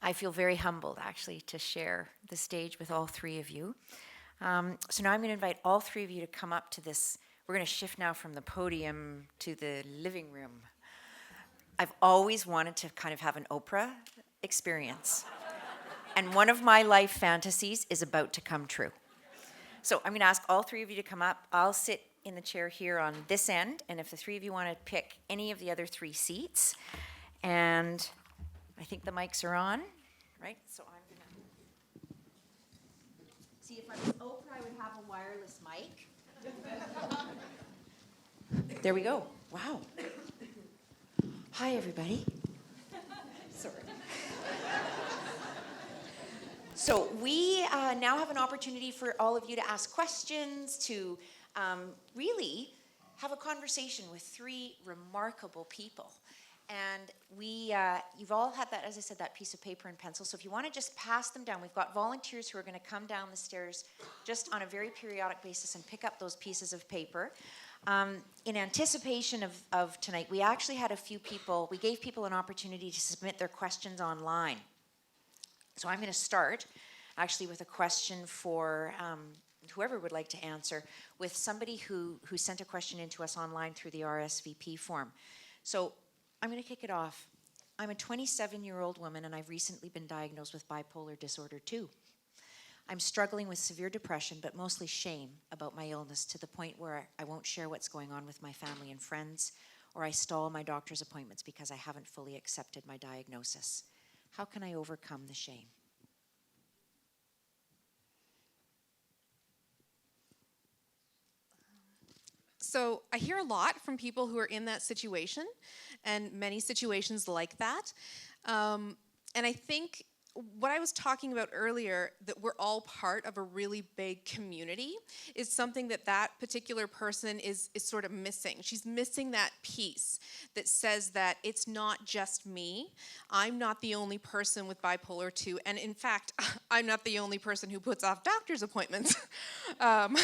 I feel very humbled, actually, to share the stage with all three of you. So now I'm going to invite all three of you to come up to this. We're going to shift now from the podium to the living room. I've always wanted to kind of have an Oprah experience. And one of my life fantasies is about to come true. So I'm going to ask all three of you to come up. I'll sit in the chair here on this end, and if the three of you want to pick any of the other three seats, and I think the mics are on, right? So I'm going to see if I was Oprah, I would have a wireless mic. There we go. Wow. Hi, everybody. Sorry. So we now have an opportunity for all of you to ask questions, to really have a conversation with three remarkable people. And you've all had that, as I said, that piece of paper and pencil. So if you want to just pass them down, we've got volunteers who are going to come down the stairs just on a very periodic basis and pick up those pieces of paper. In anticipation of tonight, we actually had we gave people an opportunity to submit their questions online. So I'm going to start actually with a question for whoever would like to answer, with somebody who sent a question into us online through the RSVP form. So I'm going to kick it off. I'm a 27-year-old woman, and I've recently been diagnosed with bipolar disorder 2. I'm struggling with severe depression, but mostly shame about my illness, to the point where I won't share what's going on with my family and friends, or I stall my doctor's appointments because I haven't fully accepted my diagnosis. How can I overcome the shame? So I hear a lot from people who are in that situation, and many situations like that. And I think what I was talking about earlier, that we're all part of a really big community, is something that particular person is sort of missing. She's missing that piece that says that it's not just me. I'm not the only person with bipolar 2. And in fact, I'm not the only person who puts off doctor's appointments. I'm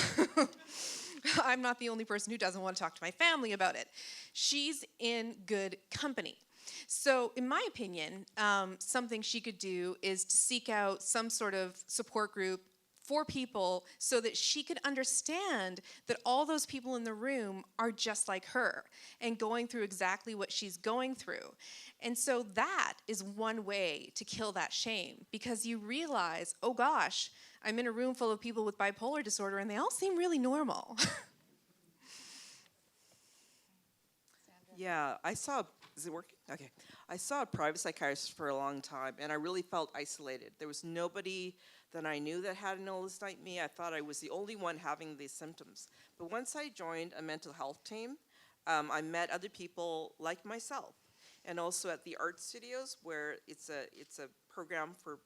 not the only person who doesn't want to talk to my family about it. She's in good company. So in my opinion, something she could do is to seek out some sort of support group for people so that she could understand that all those people in the room are just like her and going through exactly what she's going through. And so that is one way to kill that shame, because you realize, oh gosh, I'm in a room full of people with bipolar disorder and they all seem really normal. Yeah, is it working? Okay. I saw a private psychiatrist for a long time, and I really felt isolated. There was nobody that I knew that had an illness like me. I thought I was the only one having these symptoms. But once I joined a mental health team, I met other people like myself. And also at the art studios, where it's a program for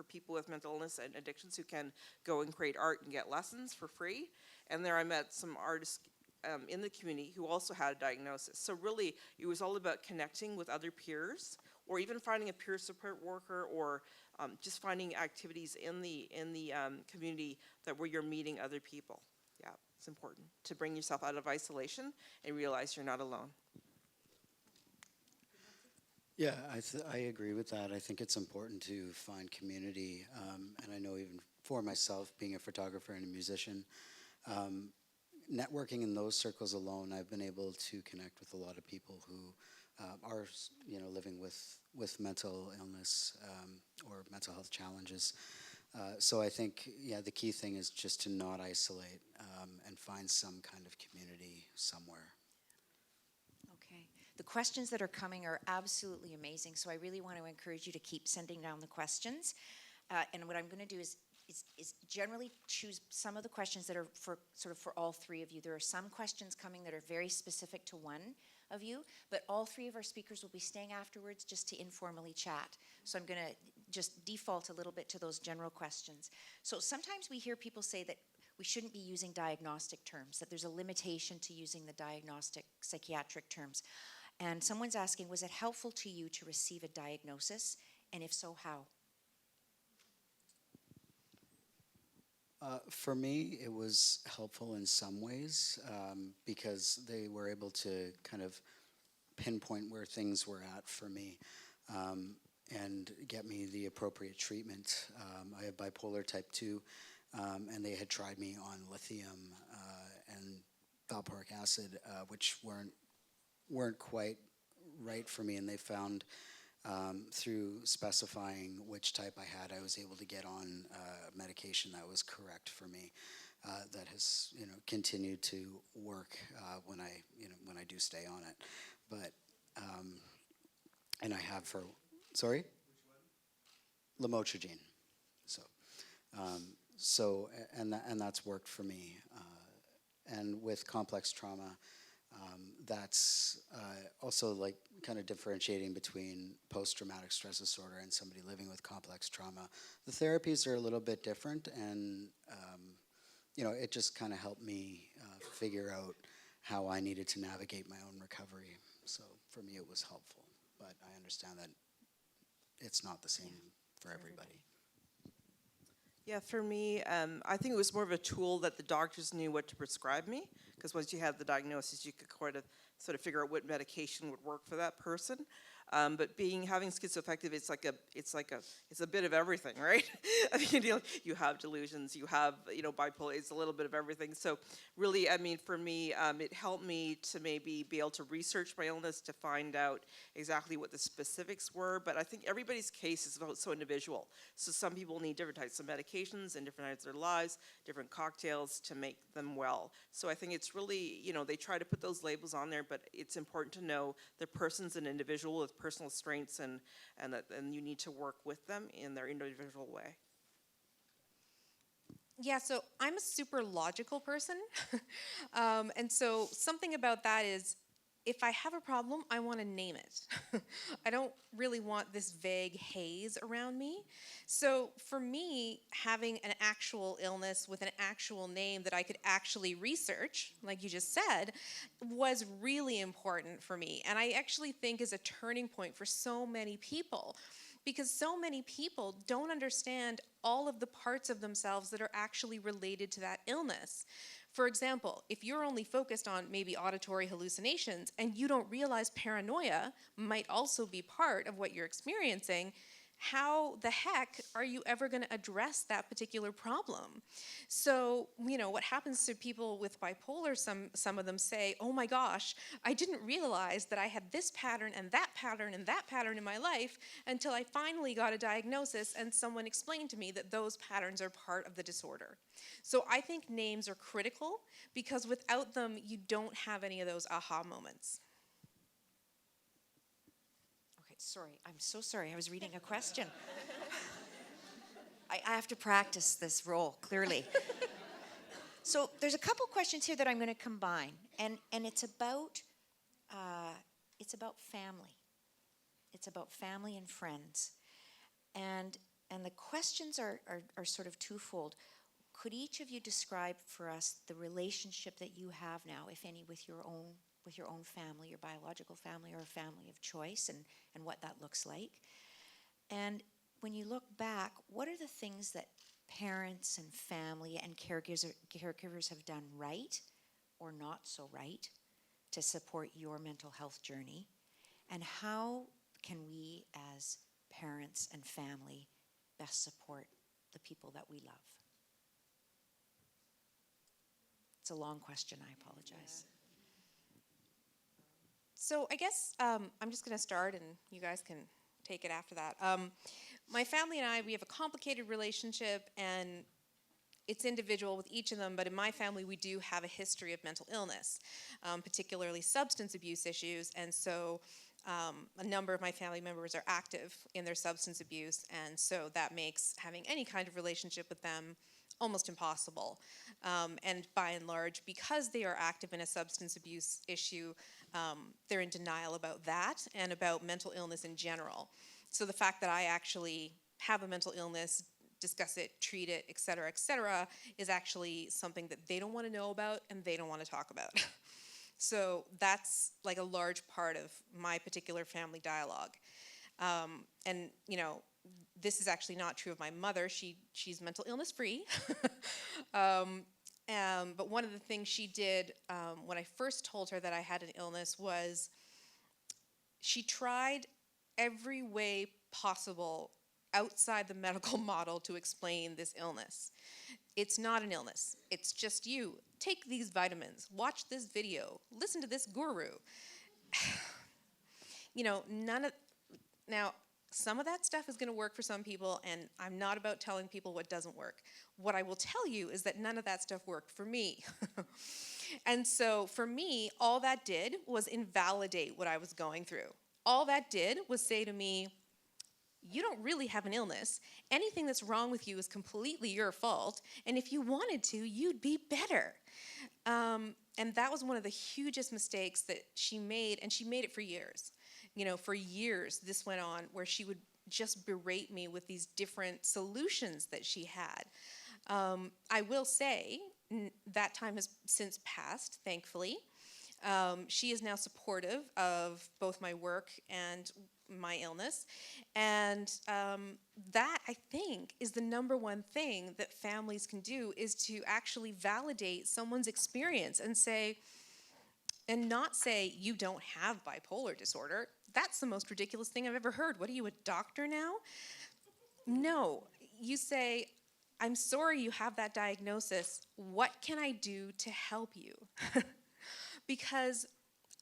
people with mental illness and addictions who can go and create art and get lessons for free. And there I met some artists in the community who also had a diagnosis. So really, it was all about connecting with other peers, or even finding a peer support worker, or just finding activities in the community where you're meeting other people. Yeah, it's important to bring yourself out of isolation and realize you're not alone. Yeah, I agree with that. I think it's important to find community, and I know even for myself, being a photographer and a musician, networking in those circles alone, I've been able to connect with a lot of people who are, living with mental illness or mental health challenges. So I think, the key thing is just to not isolate and find some kind of community somewhere. Okay. The questions that are coming are absolutely amazing, so I really want to encourage you to keep sending down the questions. And what I'm going to do is generally choose some of the questions that are for all three of you. There are some questions coming that are very specific to one of you, but all three of our speakers will be staying afterwards just to informally chat. So I'm going to just default a little bit to those general questions. So sometimes we hear people say that we shouldn't be using diagnostic terms, that there's a limitation to using the diagnostic psychiatric terms. And someone's asking, was it helpful to you to receive a diagnosis? And if so, how? For me, it was helpful in some ways because they were able to kind of pinpoint where things were at for me. And and get me the appropriate treatment. I have bipolar type 2, and they had tried me on lithium and valproic acid, which weren't quite right for me, and they found through specifying which type I had, I was able to get on medication that was correct for me. That has continued to work when I do stay on it, but and I have for sorry, lamotrigine. And that's worked for me. And with complex trauma, that's also like kind of differentiating between post-traumatic stress disorder and somebody living with complex trauma. The therapies are a little bit different, and it just kind of helped me figure out how I needed to navigate my own recovery. So for me, it was helpful, but I understand that it's not the same for everybody. Yeah, for me, I think it was more of a tool that the doctors knew what to prescribe me, because once you had the diagnosis, you could sort of figure out what medication would work for that person. But having schizoaffective, it's a bit of everything, right? I mean, you have delusions, you have bipolar. It's a little bit of everything. So really, I mean, for me, it helped me to maybe be able to research my illness to find out exactly what the specifics were. But I think everybody's case is so individual. So some people need different types of medications in different types of their lives, different cocktails to make them well. So I think it's really, they try to put those labels on there, but it's important to know the person's an individual with personal strengths, and you need to work with them in their individual way. Yeah, so I'm a super logical person. And so something about that is, if I have a problem, I want to name it. I don't really want this vague haze around me. So for me, having an actual illness with an actual name that I could actually research, like you just said, was really important for me. And I actually think is a turning point for so many people, because so many people don't understand all of the parts of themselves that are actually related to that illness. For example, if you're only focused on maybe auditory hallucinations and you don't realize paranoia might also be part of what you're experiencing, how the heck are you ever going to address that particular problem? So, what happens to people with bipolar, some of them say, oh my gosh, I didn't realize that I had this pattern and that pattern and that pattern in my life until I finally got a diagnosis and someone explained to me that those patterns are part of the disorder. So I think names are critical, because without them, you don't have any of those aha moments. Sorry, I'm so sorry. I was reading a question. I have to practice this role, clearly. So there's a couple questions here that I'm going to combine, and it's about family. It's about family and friends, and the questions are sort of twofold. Could each of you describe for us the relationship that you have now, if any, with your own family, your biological family, or a family of choice, and what that looks like? And when you look back, what are the things that parents and family and caregivers have done right or not so right to support your mental health journey? And how can we as parents and family best support the people that we love? It's a long question, I apologize. So I guess I'm just going to start, and you guys can take it after that. My family and I, we have a complicated relationship, and it's individual with each of them, but in my family, we do have a history of mental illness, particularly substance abuse issues, and so a number of my family members are active in their substance abuse, and so that makes having any kind of relationship with them almost impossible. And by and large, because they are active in a substance abuse issue, they're in denial about that and about mental illness in general. So the fact that I actually have a mental illness, discuss it, treat it, et cetera, is actually something that they don't want to know about and they don't want to talk about. So that's like a large part of my particular family dialogue. And, this is actually not true of my mother. She's mental illness free. But one of the things she did when I first told her that I had an illness was she tried every way possible outside the medical model to explain this illness. It's not an illness. It's just you. Take these vitamins, watch this video, listen to this guru. You know, now, some of that stuff is going to work for some people, and I'm not about telling people what doesn't work. What I will tell you is that none of that stuff worked for me. And so for me, all that did was invalidate what I was going through. All that did was say to me, you don't really have an illness. Anything that's wrong with you is completely your fault. And if you wanted to, you'd be better. And that was one of the hugest mistakes that she made, and she made it for years. You know, for years this went on where she would just berate me with these different solutions that she had. I will say that time has since passed, thankfully. She is now supportive of both my work and my illness. And that, I think, is the number one thing that families can do, is to actually validate someone's experience and say, and not say, you don't have bipolar disorder. That's the most ridiculous thing I've ever heard. What are you, a doctor now? No, you say, I'm sorry you have that diagnosis. What can I do to help you? Because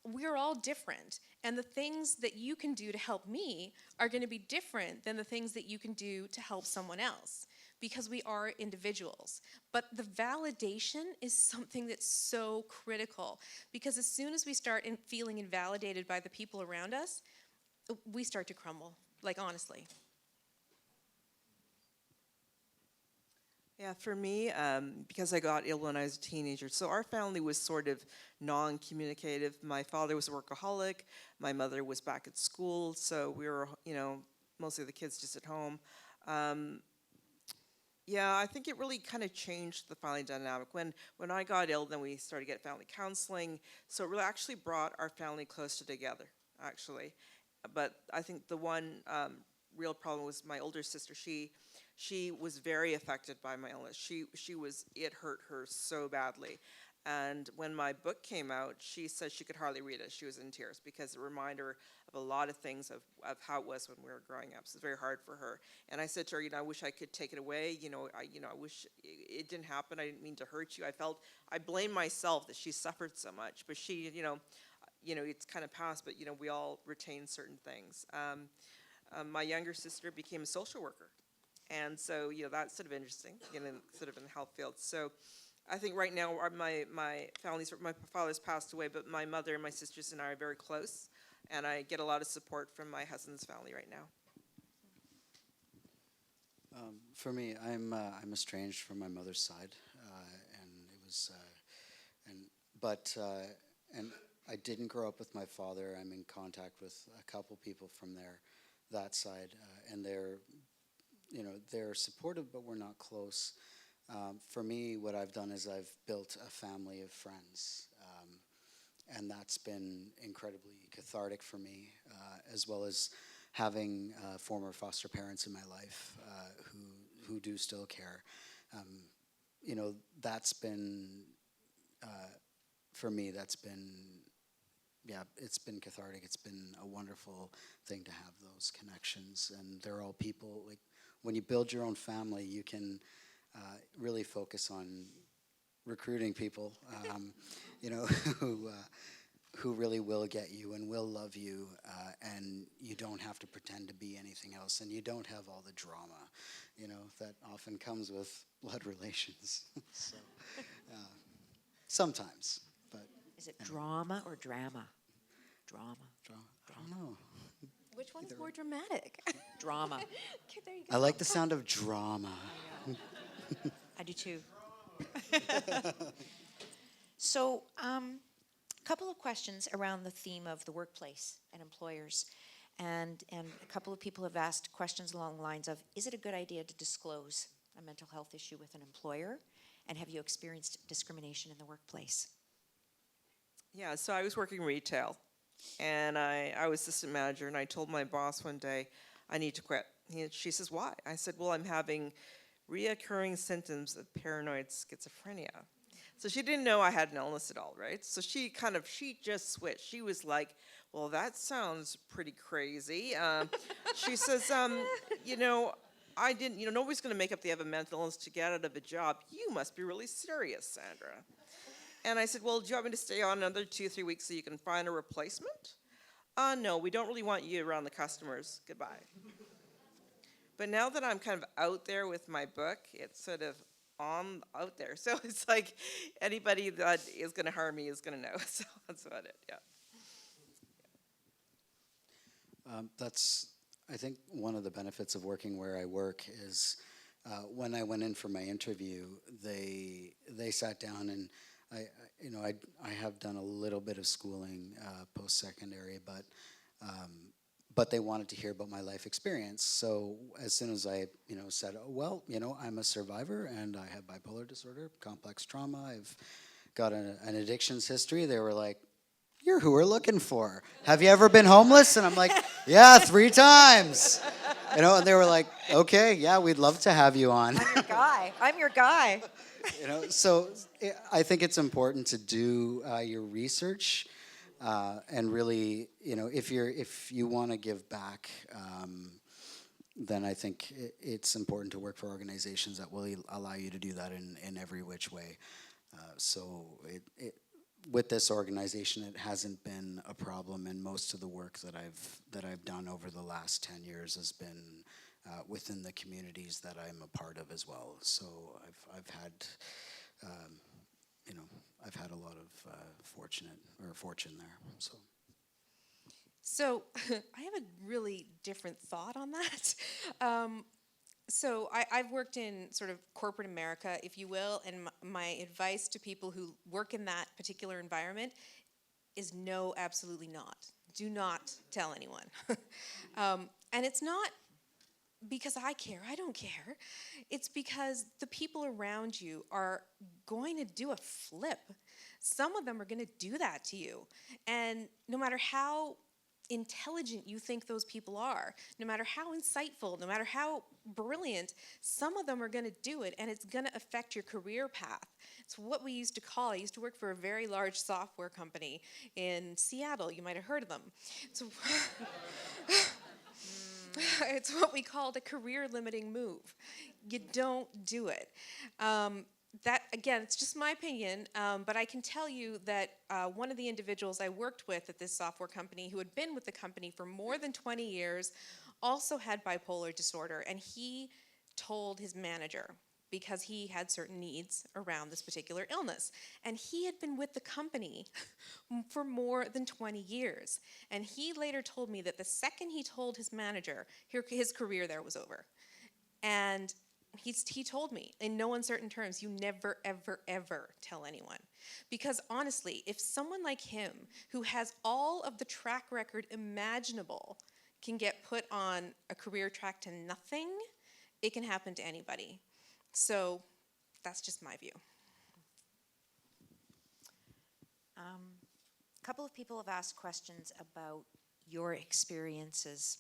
we're all different, and the things that you can do to help me are going to be different than the things that you can do to help someone else, because we are individuals. But the validation is something that's so critical, because as soon as we start feeling invalidated by the people around us, we start to crumble, like honestly. Yeah, for me, because I got ill when I was a teenager, so our family was sort of non-communicative. My father was a workaholic. My mother was back at school, so we were, you know, mostly the kids just at home. Yeah, I think it really kind of changed the family dynamic. When I got ill, then we started getting family counseling, so it really actually brought our family closer together, actually. But I think the one real problem was my older sister. She was very affected by my illness. It hurt her so badly. And when my book came out, she said she could hardly read it. She was in tears because it reminded her of a lot of things of how it was when we were growing up. So it's very hard for her. And I said to her, you know, I wish I could take it away. I wish it didn't happen. I didn't mean to hurt you. I blamed myself that she suffered so much. But she, it's kind of past, but, we all retain certain things. My younger sister became a social worker. And so, that's sort of interesting, sort of in the health field. So I think right now my father's passed away, but my mother and my sisters and I are very close. And I get a lot of support from my husband's family right now. For me, I'm estranged from my mother's side, and it was, and I didn't grow up with my father. I'm in contact with a couple people from that side, and they're supportive, but we're not close. For me, what I've done is I've built a family of friends, and that's been incredibly cathartic for me, as well as having former foster parents in my life who do still care. That's been, for me, it's been cathartic. It's been a wonderful thing to have those connections, and they're all people, like, when you build your own family, you can really focus on recruiting people, who really will get you and will love you, and you don't have to pretend to be anything else, and you don't have all the drama, that often comes with blood relations. So, sometimes, but Is it drama or drama? Drama. I don't know. Which one is more dramatic? Drama. Okay, there you go. I like the sound of drama. I do too. So, a couple of questions around the theme of the workplace and employers. And a couple of people have asked questions along the lines of, is it a good idea to disclose a mental health issue with an employer? And have you experienced discrimination in the workplace? Yeah, so I was working retail, and I was assistant manager, and I told my boss one day, I need to quit. She says, why? I said, well, I'm having reoccurring symptoms of paranoid schizophrenia. So she didn't know I had an illness at all, right? So she just switched. She was like, well, that sounds pretty crazy. She says, I didn't, nobody's going to make up they have a mental illness to get out of a job. You must be really serious, Sandra. And I said, well, do you want me to stay on another 2-3 weeks so you can find a replacement? No, we don't really want you around the customers. Goodbye. But now that I'm kind of out there with my book, it's sort of out there. So it's like anybody that is going to harm me is going to know. So that's about it, yeah. That's, I think, one of the benefits of working where I work is when I went in for my interview, they sat down and I have done a little bit of schooling post-secondary, but they wanted to hear about my life experience. So as soon as I said, oh, well, I'm a survivor and I have bipolar disorder, complex trauma, I've got an addictions history, they were like, you're who we're looking for. Have you ever been homeless? And I'm like, yeah, 3 times. And they were like, okay, yeah, we'd love to have you on. I'm your guy. So I think it's important to do your research and really, if you want to give back, then I think it's important to work for organizations that will allow you to do that in every which way. So with this organization, it hasn't been a problem, and most of the work that I've done over the last 10 years has been within the communities that I'm a part of as well. So I've had a lot of fortune there. So I have a really different thought on that. So I've worked in sort of corporate America, if you will, and my advice to people who work in that particular environment is no, absolutely not. Do not tell anyone. And it's not because I care. I don't care. It's because the people around you are going to do a flip. Some of them are going to do that to you. And no matter how intelligent you think those people are, no matter how insightful, no matter how brilliant, some of them are going to do it, and it's going to affect your career path. It's what we used to call, I used to work for a very large software company in Seattle. You might have heard of them. So it's what we called a career limiting move. You don't do it. That, again, it's just my opinion, but I can tell you that one of the individuals I worked with at this software company who had been with the company for more than 20 years also had bipolar disorder, and he told his manager because he had certain needs around this particular illness. And he had been with the company for more than 20 years. And he later told me that the second he told his manager, his career there was over. And he told me in no uncertain terms, you never, ever, ever tell anyone. Because honestly, if someone like him, who has all of the track record imaginable, can get put on a career track to nothing, it can happen to anybody. So that's just my view. A couple of people have asked questions about your experiences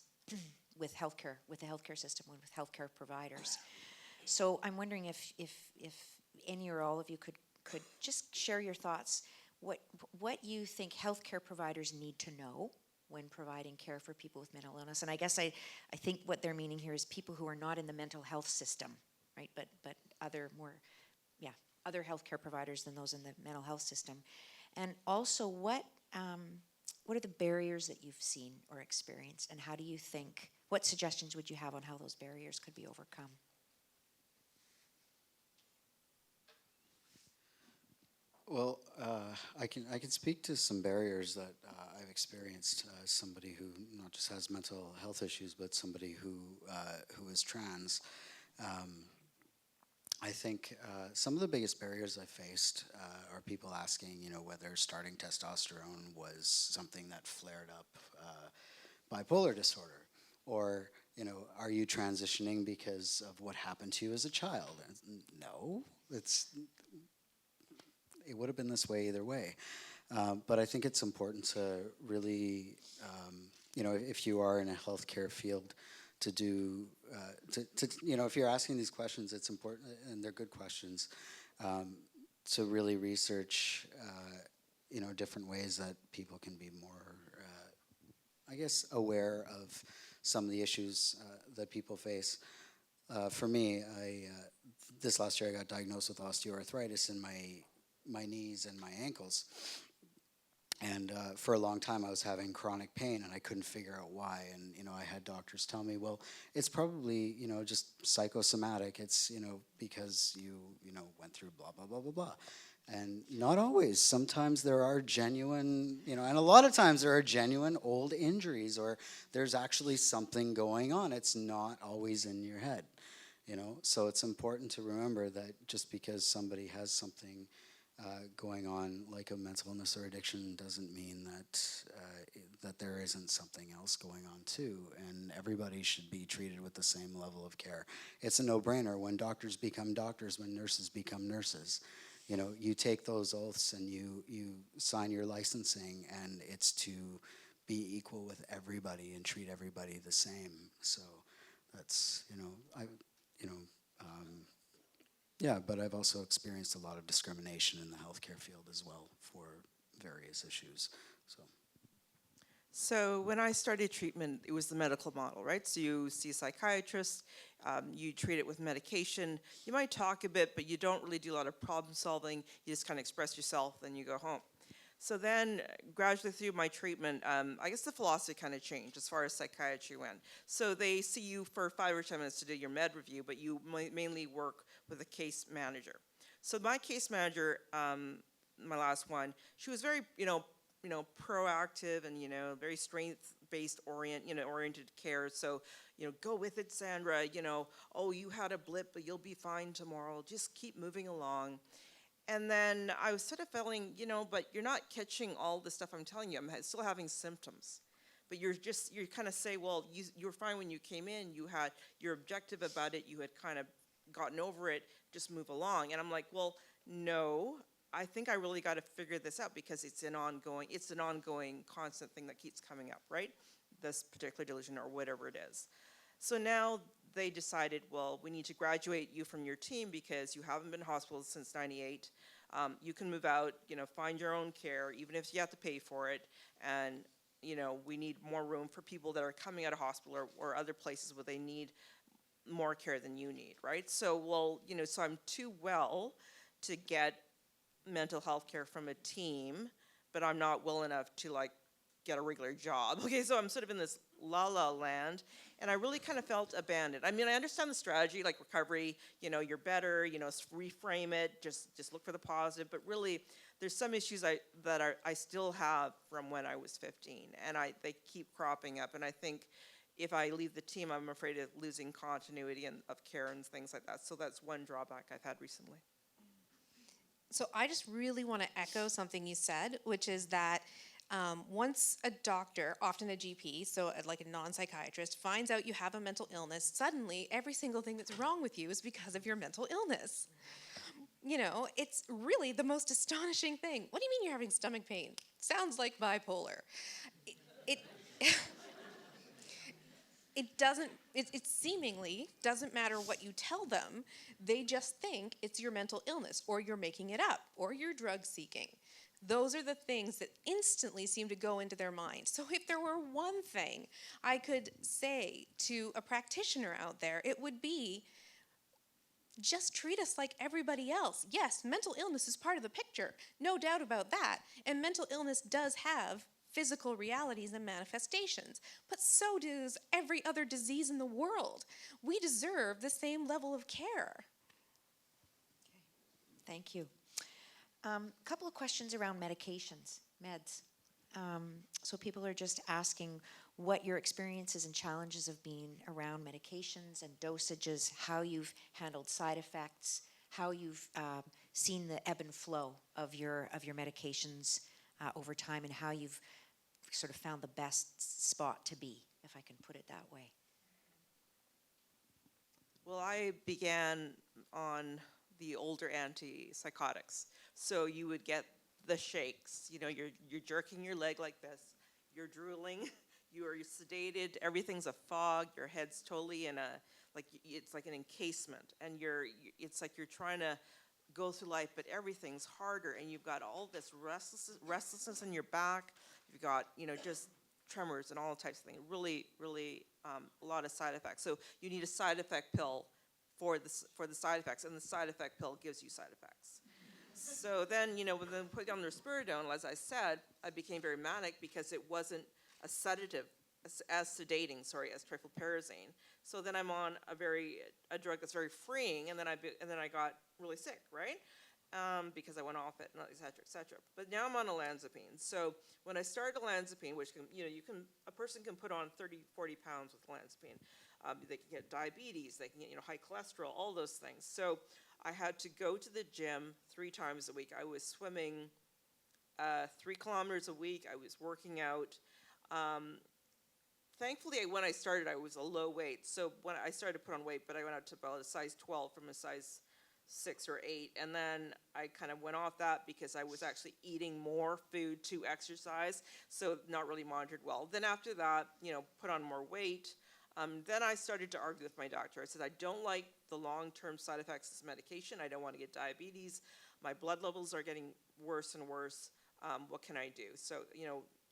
with healthcare, with the healthcare system, and with healthcare providers. So I'm wondering if any or all of you could just share your thoughts, what you think healthcare providers need to know when providing care for people with mental illness. And I guess I think what they're meaning here is people who are not in the mental health system, right? But other healthcare providers than those in the mental health system. And also, what are the barriers that you've seen or experienced, and how do you think, what suggestions would you have on how those barriers could be overcome? Well, I can speak to some barriers that I've experienced as somebody who not just has mental health issues, but somebody who is trans. I think some of the biggest barriers I faced are people asking, whether starting testosterone was something that flared up bipolar disorder, or are you transitioning because of what happened to you as a child? And no, it would have been this way either way. But I think it's important to really, if you are in a healthcare field, to do, if you're asking these questions, it's important, and they're good questions, to really research, different ways that people can be more I guess, aware of some of the issues that people face. For me, this last year I got diagnosed with osteoarthritis in my knees and my ankles. And for a long time, I was having chronic pain, and I couldn't figure out why. And I had doctors tell me, well, it's probably just psychosomatic. It's because you went through blah blah blah blah blah. And not always. Sometimes there are genuine, and a lot of times there are genuine old injuries, or there's actually something going on. It's not always in your head, So it's important to remember that just because somebody has something going on, like a mental illness or addiction, doesn't mean that there isn't something else going on too. And everybody should be treated with the same level of care. It's a no-brainer. When doctors become doctors, when nurses become nurses, you take those oaths and you sign your licensing, and it's to be equal with everybody and treat everybody the same. So that's yeah, but I've also experienced a lot of discrimination in the healthcare field as well for various issues. So when I started treatment, it was the medical model, right? So you see a psychiatrist, you treat it with medication. You might talk a bit, but you don't really do a lot of problem solving. You just kind of express yourself, then you go home. So then, gradually through my treatment, I guess the philosophy kind of changed as far as psychiatry went. So they see you for 5 or 10 minutes to do your med review, but you mainly work with a case manager. So my case manager, my last one, she was very, proactive and very strength-based oriented care. So go with it, Sandra. Oh, you had a blip, but you'll be fine tomorrow. Just keep moving along. And then I was sort of feeling, but you're not catching all the stuff I'm telling you. I'm still having symptoms. But you kind of say, well, you were fine when you came in. You're objective about it. You had kind of gotten over it. Just move along. And I'm like, well, no, I think I really got to figure this out, because it's an ongoing constant thing that keeps coming up, right? This particular delusion or whatever it is. So now they decided, well, we need to graduate you from your team because you haven't been in hospital since '98. You can move out, find your own care, even if you have to pay for it. And, we need more room for people that are coming out of hospital or other places where they need more care than you need, right? So, well, so I'm too well to get mental health care from a team, but I'm not well enough to get a regular job. Okay, so I'm sort of in this la-la land, and I really kind of felt abandoned. I mean, I understand the strategy, like recovery, you're better, reframe it, just look for the positive, but really, there's some issues I still have from when I was 15, and they keep cropping up, and I think if I leave the team, I'm afraid of losing continuity of care and things like that. So that's one drawback I've had recently. So I just really want to echo something you said, which is that once a doctor, often a GP, so like a non-psychiatrist, finds out you have a mental illness, suddenly every single thing that's wrong with you is because of your mental illness. It's really the most astonishing thing. What do you mean you're having stomach pain? Sounds like bipolar. It seemingly doesn't matter what you tell them. They just think it's your mental illness, or you're making it up, or you're drug seeking. Those are the things that instantly seem to go into their mind. So if there were one thing I could say to a practitioner out there, it would be, just treat us like everybody else. Yes, mental illness is part of the picture, no doubt about that. And mental illness does have physical realities and manifestations, but so does every other disease in the world. We deserve the same level of care. Thank you. Couple of questions around medications, meds. So people are just asking what your experiences and challenges have been around medications and dosages, how you've handled side effects, how you've seen the ebb and flow of your medications over time, and how you've sort of found the best spot to be, if I can put it that way. Well, I began on the older antipsychotics. So you would get the shakes, you're jerking your leg like this, you're drooling, you are sedated, everything's a fog, your head's totally it's like an encasement, and it's like you're trying to go through life, but everything's harder, and you've got all this restlessness in your back, you've got, just tremors and all types of things. Really, really a lot of side effects. So you need a side effect pill for the side effects, and the side effect pill gives you side effects. So then, when they put on the risperidone, as I said, I became very manic because it wasn't a sedative, as sedating, as trifluperazine. So then I'm on a drug that's very freeing, and then I got really sick, right? Because I went off it, et cetera, et cetera. But now I'm on olanzapine. So when I started olanzapine, which a person can put on 30, 40 pounds with olanzapine. They can get diabetes, they can get, high cholesterol, all those things. So I had to go to the gym 3 times a week. I was swimming 3 kilometers a week. I was working out. Thankfully, when I started, I was a low weight. So when I started to put on weight, but I went out to about a size 12 from a size 6 or 8. And then I kind of went off that because I was actually eating more food to exercise, so not really monitored well. Then after that, put on more weight. Then I started to argue with my doctor. I said, I don't like the long-term side effects of this medication. I don't want to get diabetes. My blood levels are getting worse and worse. What can I do? So,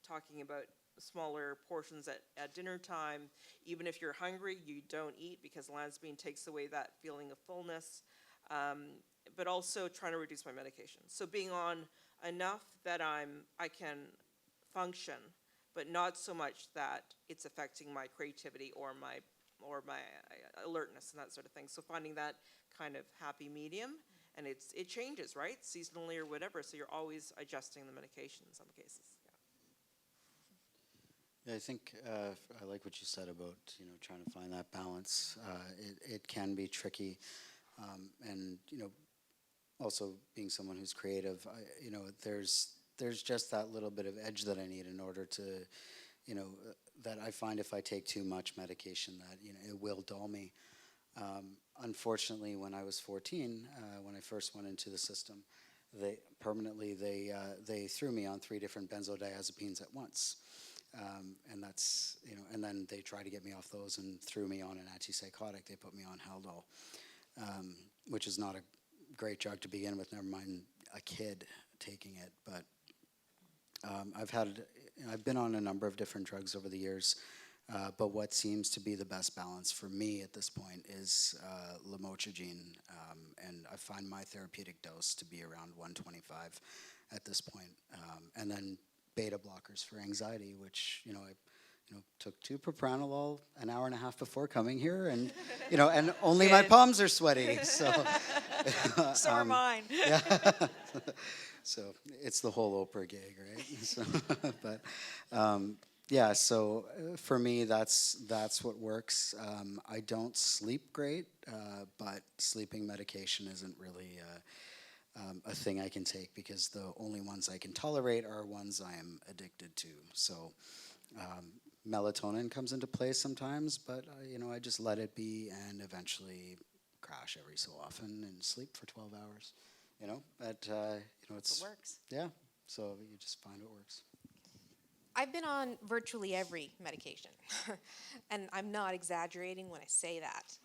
talking about smaller portions at dinner time. Even if you're hungry, you don't eat because olanzapine takes away that feeling of fullness. But also trying to reduce my medication. So being on enough that I can function, but not so much that it's affecting my creativity or my alertness and that sort of thing. So finding that kind of happy medium, and it changes, right, seasonally or whatever. So you're always adjusting the medication in some cases. Yeah, I think I like what you said about trying to find that balance. It can be tricky, and also being someone who's creative, there's just that little bit of edge that I need in order to, that I find if I take too much medication that it will dull me. Unfortunately, when I was 14, when I first went into the system, they threw me on 3 different benzodiazepines at once. And that's, and then they tried to get me off those and threw me on an antipsychotic. They put me on Haldol, which is not a great drug to begin with, never mind a kid taking it. But I've been on a number of different drugs over the years, but what seems to be the best balance for me at this point is lamotrigine, and I find my therapeutic dose to be around 125 at this point. And then beta blockers for anxiety, which I took 2 propranolol an hour and a half before coming here, and and only my palms are sweaty. So So are mine. yeah. So it's the whole Oprah gig, right? So, but yeah. So for me, that's what works. I don't sleep great, but sleeping medication isn't really a thing I can take because the only ones I can tolerate are ones I am addicted to. So melatonin comes into play sometimes, but I just let it be and eventually crash every so often and sleep for 12 hours. But it's It works. yeah. So you just find what works. I've been on virtually every medication, and I'm not exaggerating when I say that.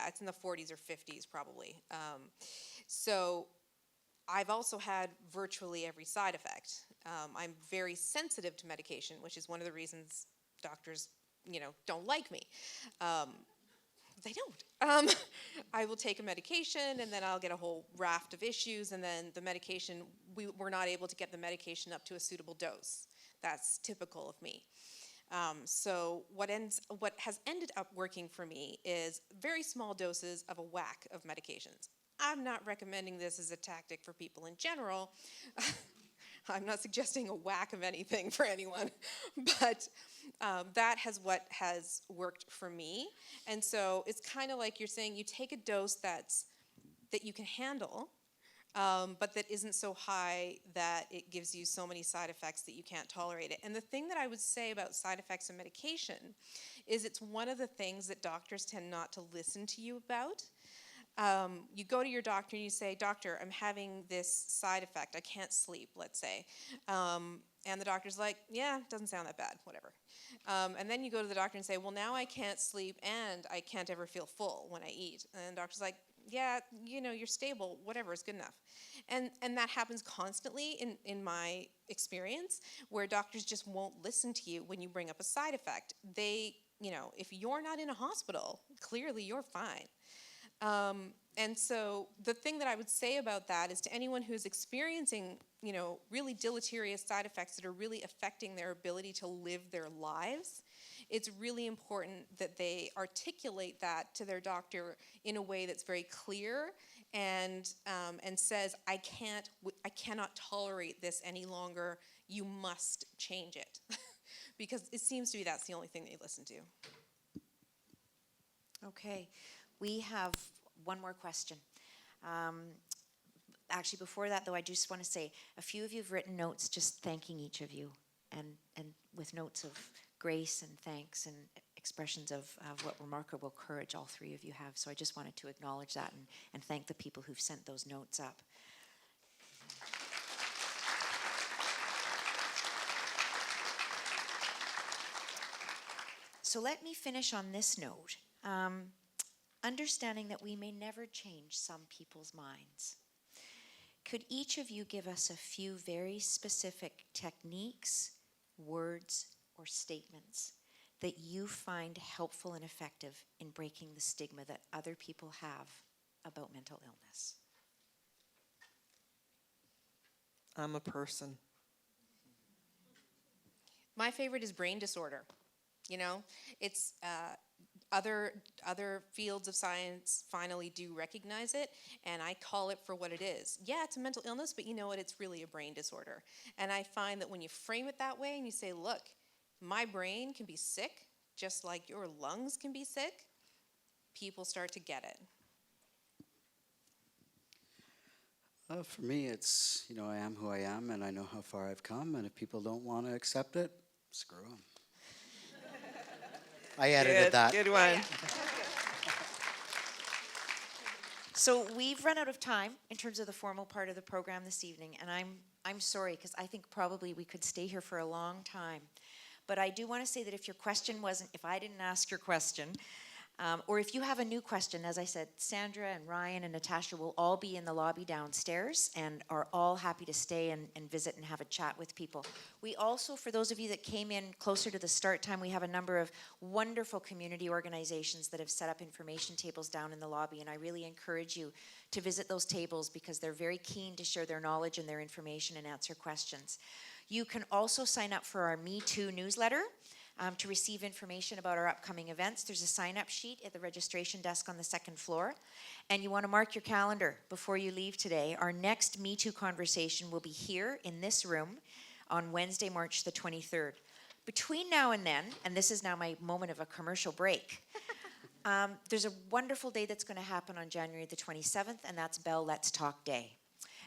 It's in the 40s or 50s probably. So I've also had virtually every side effect. I'm very sensitive to medication, which is one of the reasons doctors, don't like me. They don't. I will take a medication, and then I'll get a whole raft of issues, and then the medication, we're not able to get the medication up to a suitable dose. That's typical of me. So what has ended up working for me is very small doses of a whack of medications. I'm not recommending this as a tactic for people in general. I'm not suggesting a whack of anything for anyone, but that what has worked for me. And so it's kind of like you're saying, you take a dose that you can handle, but that isn't so high that it gives you so many side effects that you can't tolerate it. And the thing that I would say about side effects of medication is it's one of the things that doctors tend not to listen to you about. You go to your doctor and you say, "Doctor, I'm having this side effect. I can't sleep," let's say. And the doctor's like, "Yeah, doesn't sound that bad, whatever." And then you go to the doctor and say, "Well, now I can't sleep and I can't ever feel full when I eat." And the doctor's like, yeah, you know, you're stable, whatever is good enough. And that happens constantly in my experience, where doctors just won't listen to you when you bring up a side effect. They, you know, if you're not in a hospital, clearly you're fine. And so the thing that I would say about that is, to anyone who's experiencing, you know, really deleterious side effects that are really affecting their ability to live their lives, it's really important that they articulate that to their doctor in a way that's very clear and says, I cannot tolerate this any longer. You must change it. Because it seems to be that's the only thing they listen to. Okay, we have one more question. Actually, before that, though, I just want to say a few of you have written notes just thanking each of you, and with notes of grace and thanks and expressions of what remarkable courage all three of you have. So I just wanted to acknowledge that and thank the people who've sent those notes up. So let me finish on this note. Understanding that we may never change some people's minds. Could each of you give us a few very specific techniques, words, or statements that you find helpful and effective in breaking the stigma that other people have about mental illness? I'm a person. My favorite is brain disorder. You know, it's other fields of science finally do recognize it, and I call it for what it is. Yeah, it's a mental illness, but you know what? It's really a brain disorder. And I find that when you frame it that way and you say, look, my brain can be sick just like your lungs can be sick, people start to get it. For me, it's, you know, I am who I am, and I know how far I've come, and if people don't want to accept it, screw them. I edited that. Good one. So we've run out of time in terms of the formal part of the program this evening, and I'm sorry, because I think probably we could stay here for a long time. But I do want to say that if your question wasn't, if I didn't ask your question, or if you have a new question, as I said, Sandra and Ryan and Natasha will all be in the lobby downstairs and are all happy to stay and visit and have a chat with people. We also, for those of you that came in closer to the start time, we have a number of wonderful community organizations that have set up information tables down in the lobby, and I really encourage you to visit those tables because they're very keen to share their knowledge and their information and answer questions. You can also sign up for our Me Too newsletter. To receive information about our upcoming events. There's a sign-up sheet at the registration desk on the second floor. And you want to mark your calendar before you leave today. Our next Me Too conversation will be here in this room on Wednesday, March the 23rd. Between now and then, and this is now my moment of a commercial break, there's a wonderful day that's going to happen on January the 27th, and that's Bell Let's Talk Day.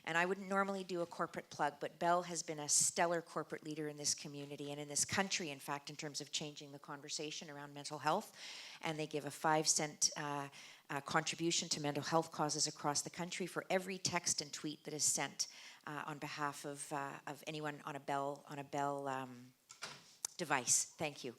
And I wouldn't normally do a corporate plug, but Bell has been a stellar corporate leader in this community and in this country, in fact, in terms of changing the conversation around mental health. And they give a 5-cent contribution to mental health causes across the country for every text and tweet that is sent on behalf of anyone on a Bell device. Thank you.